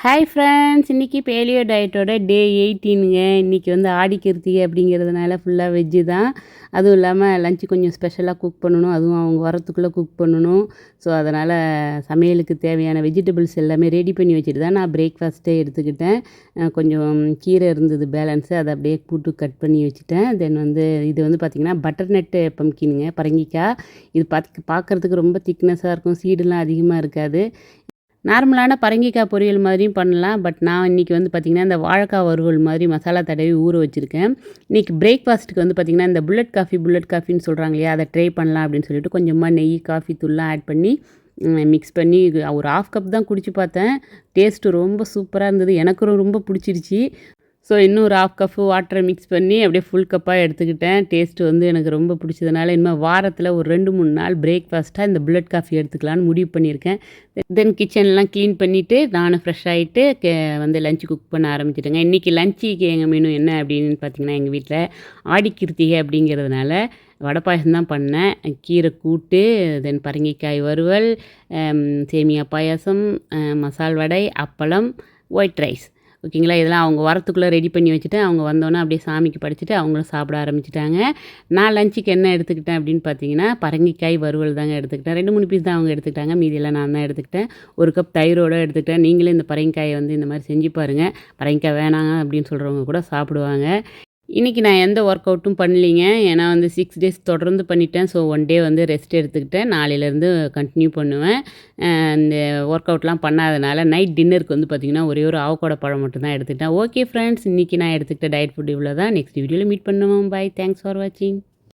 Hi friends, இன்றைக்கி paleo டயட்டோட டே 18ங்க. இன்றைக்கி வந்து ஆடி கிருத்திகை அப்படிங்கிறதுனால ஃபுல்லாக வெஜ்ஜு தான். அதுவும் இல்லாமல் லஞ்சு கொஞ்சம் ஸ்பெஷலாக குக் பண்ணணும். அதுவும் அவங்க வரத்துக்குள்ளே குக் பண்ணணும். ஸோ அதனால் சமையலுக்கு தேவையான வெஜிடபிள்ஸ் எல்லாமே ரெடி பண்ணி வச்சுட்டு தான் நான் பிரேக்ஃபாஸ்ட்டே எடுத்துக்கிட்டேன். கொஞ்சம் கீரை இருந்தது பேலன்ஸு, அதை அப்படியே கூட்டு கட் பண்ணி வச்சுட்டேன். தென் வந்து இது வந்து பார்த்திங்கன்னா பட்டர் நட்டு பம்கினுங்க, பரங்கிக்காய். இது பார்க்குறதுக்கு ரொம்ப திக்னஸாக இருக்கும், சீடுலாம் அதிகமாக இருக்காது. நார்மலான பரங்கிக்காய் பொரியல் மாதிரியும் பண்ணலாம். பட் நான் இன்றைக்கி வந்து பார்த்திங்கன்னா இந்த வாழைக்காய் வறுவல் மாதிரி மசாலா தடவி ஊற வச்சுருக்கேன். இன்றைக்கி பிரேக்ஃபாஸ்ட்டுக்கு வந்து பார்த்திங்கன்னா இந்த புல்லட் காஃபின்னு சொல்கிறாங்க இல்லையா, அதை ட்ரை பண்ணலாம் அப்படின்னு சொல்லிட்டு கொஞ்சமாக நெய், காஃபி தூள்லாம் ஆட் பண்ணி மிக்ஸ் பண்ணி ஒரு 1/2 கப் தான் குடிச்சு பார்த்தேன். டேஸ்ட்டு ரொம்ப சூப்பராக இருந்தது. எனக்கு ரொம்ப பிடிச்சிருச்சு. ஸோ இன்னும் ஒரு 1/2 கப்பு வாட்டரை மிக்ஸ் பண்ணி அப்படியே ஃபுல் கப்பாக எடுத்துக்கிட்டேன். டேஸ்ட்டு வந்து எனக்கு ரொம்ப பிடிச்சதுனால இனிமேல் வாரத்தில் ஒரு 2-3 நாள் பிரேக்ஃபாஸ்ட்டாக இந்த புல்லட் காஃபி எடுத்துக்கலான்னு முடிவு பண்ணியிருக்கேன். தென் கிச்சன்லாம் க்ளீன் பண்ணிவிட்டு நானும் ஃப்ரெஷ் ஆகிட்டு வந்து லஞ்சு குக் பண்ண ஆரம்பிச்சிட்டேங்க. இன்றைக்கி லஞ்சுக்கு எங்கள் மெனு என்ன அப்படின்னு பார்த்திங்கன்னா, எங்கள் வீட்டில் ஆடி கிருத்திகை அப்படிங்கிறதுனால வடை பாயாசம் தான் பண்ணேன். கீரை கூட்டு, தென் பரங்கிக்காய் வறுவல், சேமியா பாயாசம், மசால் வடை, அப்பளம், ஒயிட் ரைஸ். ஓகேங்களா, இதெல்லாம் அவங்க வரத்துக்குள்ளே ரெடி பண்ணி வச்சுட்டு அவங்க வந்தோன்னே அப்படியே சாமிக்கு படைச்சிட்டு அவங்களும் சாப்பிட ஆரம்பிச்சிட்டாங்க. நான் லஞ்சுக்கு என்ன எடுத்துக்கிட்டேன் அப்படின்னு பார்த்தீங்கன்னா, பரங்கிக்காய் வறுவல் தாங்க எடுத்துக்கிட்டேன். 2-3 பீஸ் தான் அவங்க எடுத்துக்கிட்டாங்க, மீதியெல்லாம் நான் தான் எடுத்துக்கிட்டேன். 1 கப் தயிரோடு எடுத்துக்கிட்டேன். நீங்களே இந்த பரங்கிக்காயை வந்து இந்த மாதிரி செஞ்சு பாருங்கள். பரங்கிக்காய் வேணாங்க அப்படின்னு சொல்கிறவங்க கூட சாப்பிடுவாங்க. இன்றைக்கி நான் எந்த ஒர்க் அவுட்டும் பண்ணலிங்க. ஏன்னா வந்து 6 டேஸ் தொடர்ந்து பண்ணிட்டேன். ஸோ 1 டே வந்து ரெஸ்ட் எடுத்துக்கிட்டேன். நாளையிலேருந்து கண்டினியூ பண்ணுவேன். இந்த ஒர்க் அவுட்லாம் பண்ணாதனால நைட் டின்னருக்கு வந்து பார்த்திங்கன்னா ஒரே ஒரு ஆவக்காடோ பழம் மட்டும் தான் எடுத்துக்கிட்டேன். ஓகே ஃப்ரெண்ட்ஸ், இன்றைக்கி நான் எடுத்துக்கிட்ட டயட் ஃபுட் இவ்வளோ தான். நெக்ஸ்ட் வீடியோவில் மீட் பண்ணுவோம். பை. தேங்க்ஸ் ஃபார் வாட்சிங்.